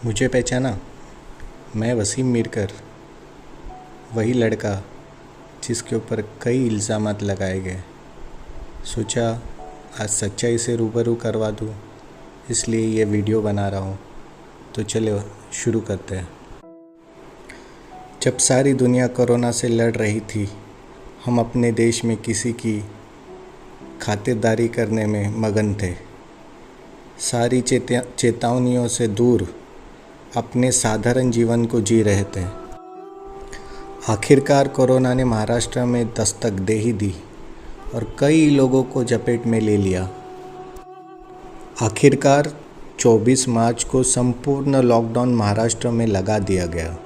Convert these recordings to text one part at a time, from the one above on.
मुझे पहचाना? मैं वसीम मीरकर, वही लड़का जिसके ऊपर कई इल्ज़ामात लगाए गए। सोचा आज सच्चाई से रूबरू करवा दूँ, इसलिए ये वीडियो बना रहा हूँ। तो चलो शुरू करते हैं। जब सारी दुनिया कोरोना से लड़ रही थी, हम अपने देश में किसी की खातिरदारी करने में मगन थे। सारी चेतावनियों से दूर अपने साधारण जीवन को जी रहे थे। आखिरकार कोरोना ने महाराष्ट्र में दस्तक दे ही दी और कई लोगों को चपेट में ले लिया। आखिरकार 24 मार्च को संपूर्ण लॉकडाउन महाराष्ट्र में लगा दिया गया।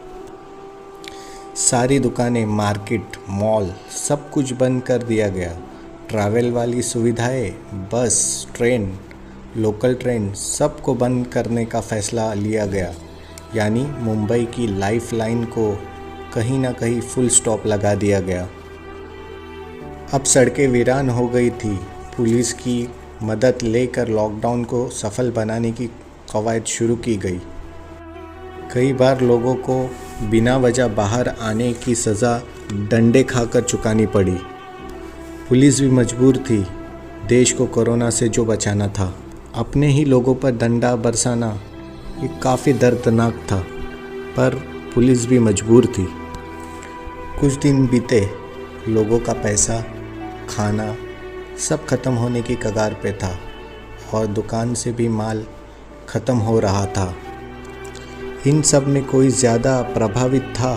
सारी दुकानें, मार्केट, मॉल सब कुछ बंद कर दिया गया। ट्रैवल वाली सुविधाएं, बस, ट्रेन, लोकल ट्रेन सबको बंद करने का फैसला लिया गया। यानी मुंबई की लाइफलाइन को कहीं ना कहीं फुल स्टॉप लगा दिया गया। अब सड़कें वीरान हो गई थी। पुलिस की मदद लेकर लॉकडाउन को सफल बनाने की कवायद शुरू की गई। कई बार लोगों को बिना वजह बाहर आने की सज़ा डंडे खाकर चुकानी पड़ी। पुलिस भी मजबूर थी देश को कोरोना से जो बचाना था। अपने ही लोगों पर डंडा बरसाना ये काफ़ी दर्दनाक था, पर पुलिस भी मजबूर थी। कुछ दिन बीते, लोगों का पैसा, खाना सब खत्म होने की कगार पे था और दुकान से भी माल ख़त्म हो रहा था। इन सब में कोई ज़्यादा प्रभावित था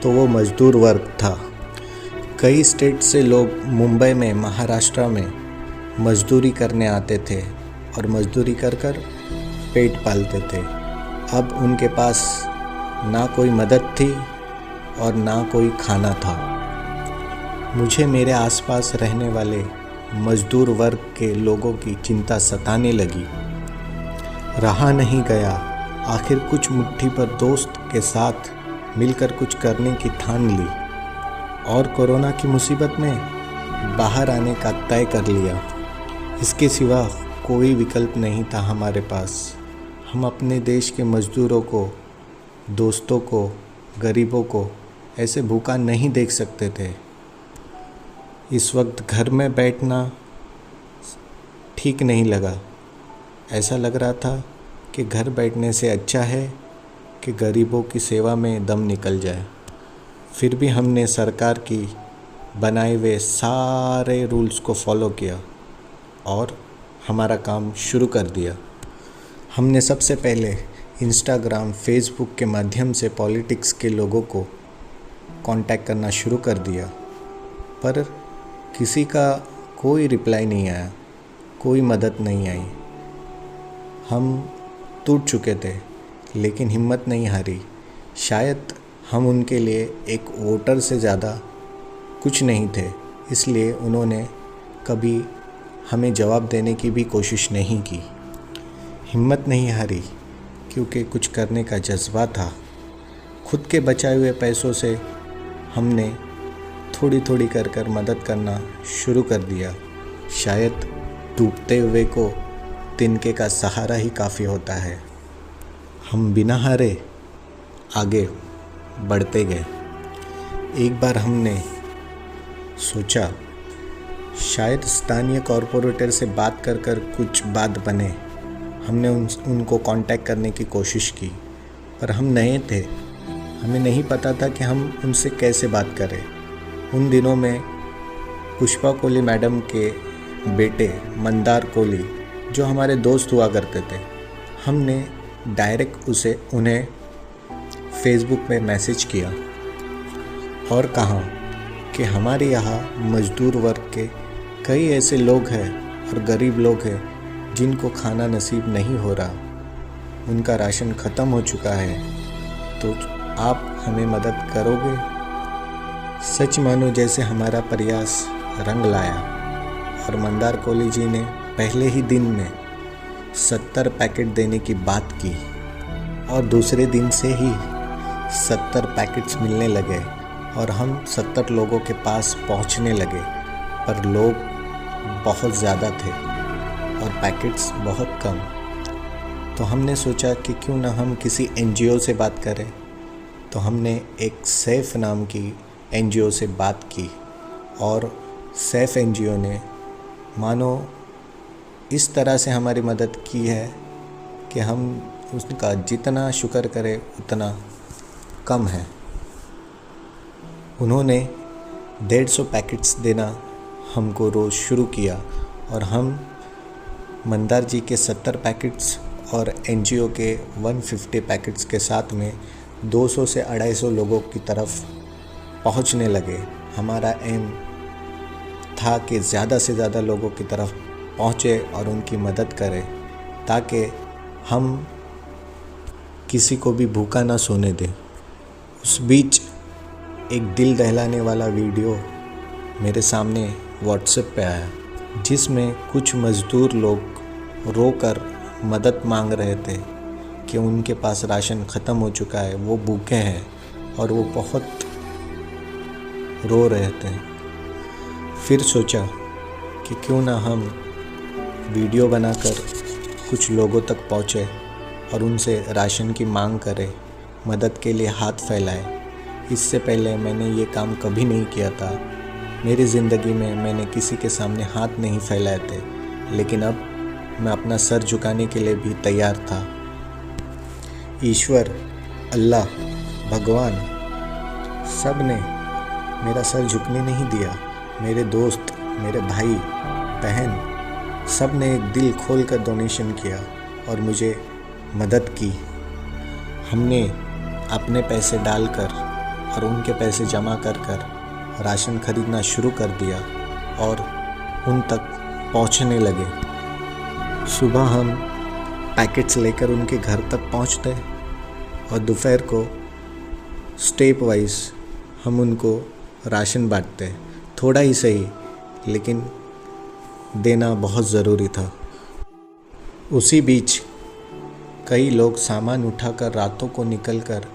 तो वो मज़दूर वर्ग था। कई स्टेट से लोग मुंबई में, महाराष्ट्र में मज़दूरी करने आते थे और मज़दूरी कर कर पेट पालते थे। अब उनके पास ना कोई मदद थी और ना कोई खाना था। मुझे मेरे आसपास रहने वाले मज़दूर वर्ग के लोगों की चिंता सताने लगी। रहा नहीं गया, आखिर कुछ मुट्ठी पर दोस्त के साथ मिलकर कुछ करने की ठान ली और कोरोना की मुसीबत में बाहर आने का तय कर लिया। इसके सिवा कोई विकल्प नहीं था हमारे पास। हम अपने देश के मज़दूरों को, दोस्तों को, गरीबों को ऐसे भूखा नहीं देख सकते थे। इस वक्त घर में बैठना ठीक नहीं लगा। ऐसा लग रहा था कि घर बैठने से अच्छा है कि गरीबों की सेवा में दम निकल जाए। फिर भी हमने सरकार की बनाए हुए सारे रूल्स को फॉलो किया और हमारा काम शुरू कर दिया। हमने सबसे पहले इंस्टाग्राम, फेसबुक के माध्यम से पॉलिटिक्स के लोगों को कांटेक्ट करना शुरू कर दिया, पर किसी का कोई रिप्लाई नहीं आया, कोई मदद नहीं आई। हम टूट चुके थे, लेकिन हिम्मत नहीं हारी। शायद हम उनके लिए एक वोटर से ज़्यादा कुछ नहीं थे, इसलिए उन्होंने कभी हमें जवाब देने की भी कोशिश नहीं की। हिम्मत नहीं हारी क्योंकि कुछ करने का जज्बा था। खुद के बचाए हुए पैसों से हमने थोड़ी थोड़ी कर कर मदद करना शुरू कर दिया। शायद डूबते हुए को तिनके का सहारा ही काफ़ी होता है। हम बिना हारे आगे बढ़ते गए। एक बार हमने सोचा शायद स्थानीय कॉरपोरेटर से बात कर कर कुछ बात बने। हमने उनको कांटेक्ट करने की कोशिश की, पर हम नए थे, हमें नहीं पता था कि हम उनसे कैसे बात करें। उन दिनों में पुष्पा कोहली मैडम के बेटे मंदार कोहली, जो हमारे दोस्त हुआ करते थे, हमने डायरेक्ट उन्हें फेसबुक पे मैसेज किया और कहा कि हमारे यहाँ मज़दूर वर्ग के कई ऐसे लोग हैं और गरीब लोग हैं जिनको खाना नसीब नहीं हो रहा, उनका राशन ख़त्म हो चुका है, तो आप हमें मदद करोगे? सच मानो जैसे हमारा प्रयास रंग लाया और मंदार कोहली जी ने पहले ही दिन में 70 पैकेट देने की बात की और दूसरे दिन से ही 70 पैकेट्स मिलने लगे और हम 70 लोगों के पास पहुंचने लगे। पर लोग बहुत ज़्यादा थे और पैकेट्स बहुत कम। तो हमने सोचा कि क्यों ना हम किसी एनजीओ से बात करें। तो हमने एक सैफ नाम की एनजीओ से बात की और सैफ एनजीओ ने मानो इस तरह से हमारी मदद की है कि हम उसका जितना शुक्र करें उतना कम है। उन्होंने 150 पैकेट्स देना हमको रोज़ शुरू किया और हम मंदार जी के 70 पैकेट्स और एनजीओ के 150 पैकेट्स के साथ में 200 से 250 लोगों की तरफ पहुंचने लगे। हमारा एम था कि ज़्यादा से ज़्यादा लोगों की तरफ पहुँचे और उनकी मदद करें ताकि हम किसी को भी भूखा ना सोने दें। उस बीच एक दिल दहलाने वाला वीडियो मेरे सामने व्हाट्सएप पे आया, जिसमें कुछ मज़दूर लोग रोकर मदद मांग रहे थे कि उनके पास राशन ख़त्म हो चुका है, वो भूखे हैं और वो बहुत रो रहे थे। फिर सोचा कि क्यों ना हम वीडियो बनाकर कुछ लोगों तक पहुँचे और उनसे राशन की मांग करें, मदद के लिए हाथ फैलाए। इससे पहले मैंने ये काम कभी नहीं किया था। मेरी ज़िंदगी में मैंने किसी के सामने हाथ नहीं फैलाए थे, लेकिन अब मैं अपना सर झुकाने के लिए भी तैयार था। ईश्वर, अल्लाह, भगवान सब ने मेरा सर झुकने नहीं दिया। मेरे दोस्त, मेरे भाई बहन सब ने एक दिल खोल कर डोनेशन किया और मुझे मदद की। हमने अपने पैसे डालकर और उनके पैसे जमा कर राशन खरीदना शुरू कर दिया और उन तक पहुंचने लगे। सुबह हम पैकेट्स लेकर उनके घर तक पहुंचते और दोपहर को स्टेप वाइज हम उनको राशन बांटते। थोड़ा ही सही, लेकिन देना बहुत ज़रूरी था। उसी बीच कई लोग सामान उठाकर रातों को निकलकर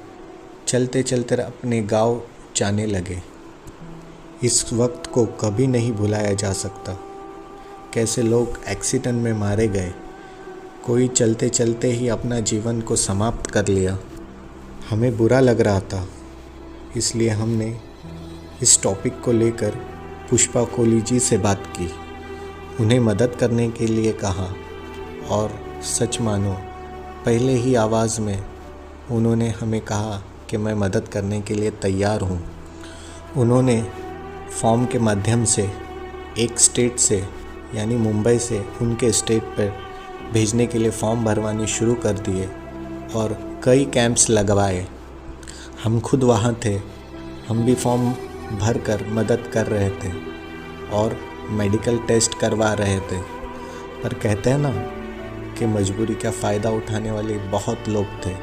चलते चलते अपने गांव जाने लगे। इस वक्त को कभी नहीं भुलाया जा सकता। कैसे लोग एक्सीडेंट में मारे गए, कोई चलते चलते ही अपना जीवन को समाप्त कर लिया। हमें बुरा लग रहा था, इसलिए हमने इस टॉपिक को लेकर पुष्पा कोहली जी से बात की, उन्हें मदद करने के लिए कहा और सच मानो पहले ही आवाज़ में उन्होंने हमें कहा कि मैं मदद करने के लिए तैयार हूँ। उन्होंने फॉर्म के माध्यम से एक स्टेट से यानी मुंबई से उनके स्टेट पर भेजने के लिए फॉर्म भरवाने शुरू कर दिए और कई कैंप्स लगवाए। हम खुद वहाँ थे, हम भी फॉर्म भर कर मदद कर रहे थे और मेडिकल टेस्ट करवा रहे थे। पर कहते हैं ना कि मजबूरी का फ़ायदा उठाने वाले बहुत लोग थे।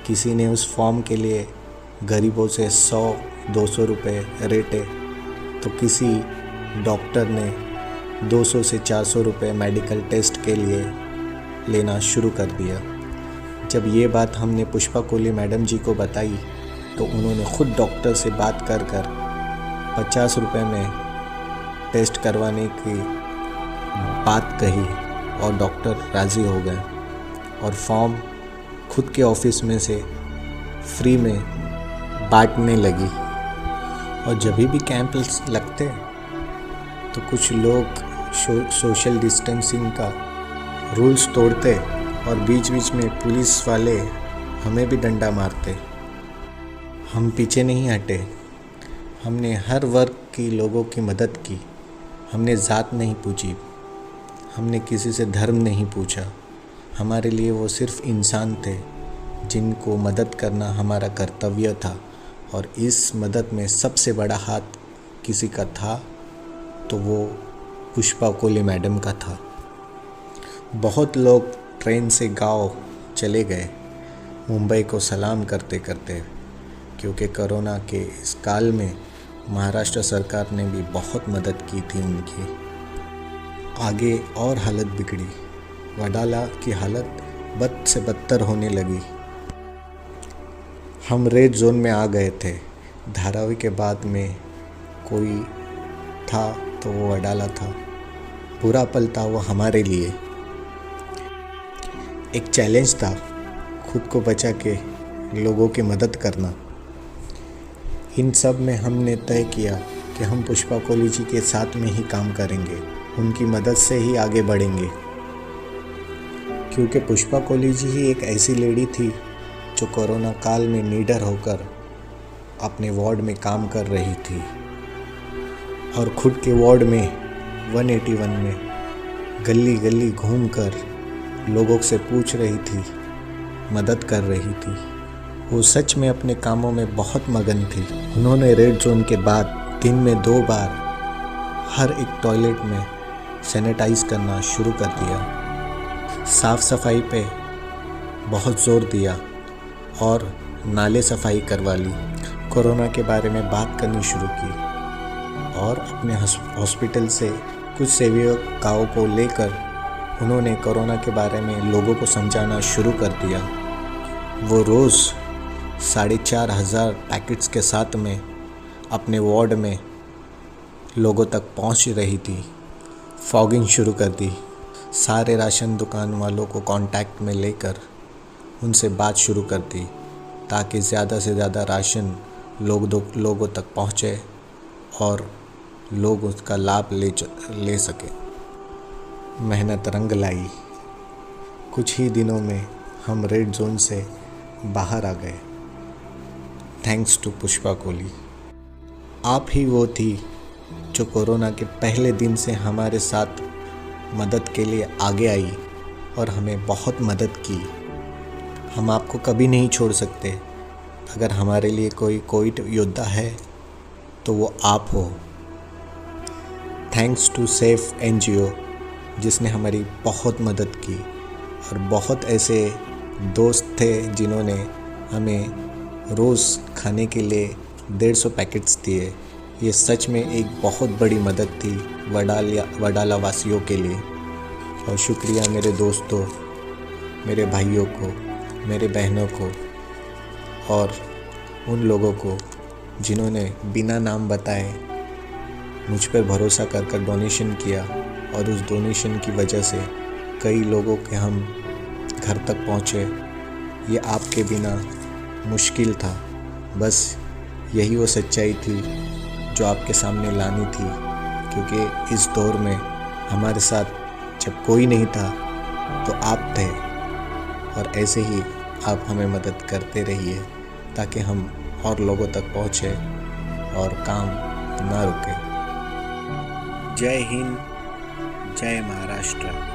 किसी ने उस फॉर्म के लिए गरीबों से 100-200 रुपये रेटे, तो किसी डॉक्टर ने 200 से 400 रुपये मेडिकल टेस्ट के लिए लेना शुरू कर दिया। जब ये बात हमने पुष्पा कोहली मैडम जी को बताई तो उन्होंने खुद डॉक्टर से बात कर 50 रुपये में टेस्ट करवाने की बात कही और डॉक्टर राज़ी हो गए और फॉर्म खुद के ऑफिस में से फ्री में बांटने लगी। और जब भी कैंप लगते तो कुछ लोग सोशल डिस्टेंसिंग का रूल्स तोड़ते और बीच बीच में पुलिस वाले हमें भी डंडा मारते। हम पीछे नहीं हटे, हमने हर वर्ग के लोगों की मदद की। हमने ज़ात नहीं पूछी, हमने किसी से धर्म नहीं पूछा। हमारे लिए वो सिर्फ इंसान थे जिनको मदद करना हमारा कर्तव्य था। और इस मदद में सबसे बड़ा हाथ किसी का था तो वो पुष्पा कोहली मैडम का था। बहुत लोग ट्रेन से गांव चले गए मुंबई को सलाम करते करते, क्योंकि कोरोना के इस काल में महाराष्ट्र सरकार ने भी बहुत मदद की थी उनकी। आगे और हालत बिगड़ी, वडाला की हालत बद से बदतर होने लगी। हम रेड जोन में आ गए थे। धारावी के बाद में कोई था तो वो वडाला था। बुरा पल था वो हमारे लिए। एक चैलेंज था खुद को बचा के लोगों की मदद करना। इन सब में हमने तय किया कि हम पुष्पा कोहली जी के साथ में ही काम करेंगे, उनकी मदद से ही आगे बढ़ेंगे, क्योंकि पुष्पा कोहली जी ही एक ऐसी लेडी थी जो कोरोना काल में निडर होकर अपने वार्ड में काम कर रही थी और खुद के वार्ड में 181 में गली गली घूमकर लोगों से पूछ रही थी, मदद कर रही थी। वो सच में अपने कामों में बहुत मगन थी। उन्होंने रेड जोन के बाद दिन में 2 बार हर एक टॉयलेट में सैनिटाइज करना शुरू कर दिया, साफ़ सफाई पे बहुत ज़ोर दिया और नाले सफाई करवा ली। कोरोना के बारे में बात करनी शुरू की और अपने हॉस्पिटल से कुछ सेविकाओं को लेकर उन्होंने कोरोना के बारे में लोगों को समझाना शुरू कर दिया। वो रोज़ 4,500 पैकेट्स के साथ में अपने वार्ड में लोगों तक पहुंच रही थी। फॉगिंग शुरू कर दी। सारे राशन दुकान वालों को कांटेक्ट में लेकर उनसे बात शुरू कर दी ताकि ज़्यादा से ज़्यादा राशन लोगों तक पहुंचे और लोग उसका लाभ ले सके। मेहनत रंग लाई। कुछ ही दिनों में हम रेड जोन से बाहर आ गए, थैंक्स टू पुष्पा कोहली। आप ही वो थी जो कोरोना के पहले दिन से हमारे साथ मदद के लिए आगे आई और हमें बहुत मदद की। हम आपको कभी नहीं छोड़ सकते। अगर हमारे लिए कोई कोविड योद्धा है तो वो आप हो। थैंक्स टू सेफ NGO जिसने हमारी बहुत मदद की और बहुत ऐसे दोस्त थे जिन्होंने हमें रोज़ खाने के लिए 150 पैकेट्स दिए। ये सच में एक बहुत बड़ी मदद थी वडाला वासियों के लिए। और शुक्रिया मेरे दोस्तों, मेरे भाइयों को, मेरे बहनों को और उन लोगों को जिन्होंने बिना नाम बताए मुझ पर भरोसा कर डोनेशन किया और उस डोनेशन की वजह से कई लोगों के हम घर तक पहुँचे। ये आपके बिना मुश्किल था। बस यही वो सच्चाई थी जो आपके सामने लानी थी, क्योंकि इस दौर में हमारे साथ जब कोई नहीं था तो आप थे और ऐसे ही आप हमें मदद करते रहिए ताकि हम और लोगों तक पहुँचे और काम ना रुके। जय हिंद, जय महाराष्ट्र।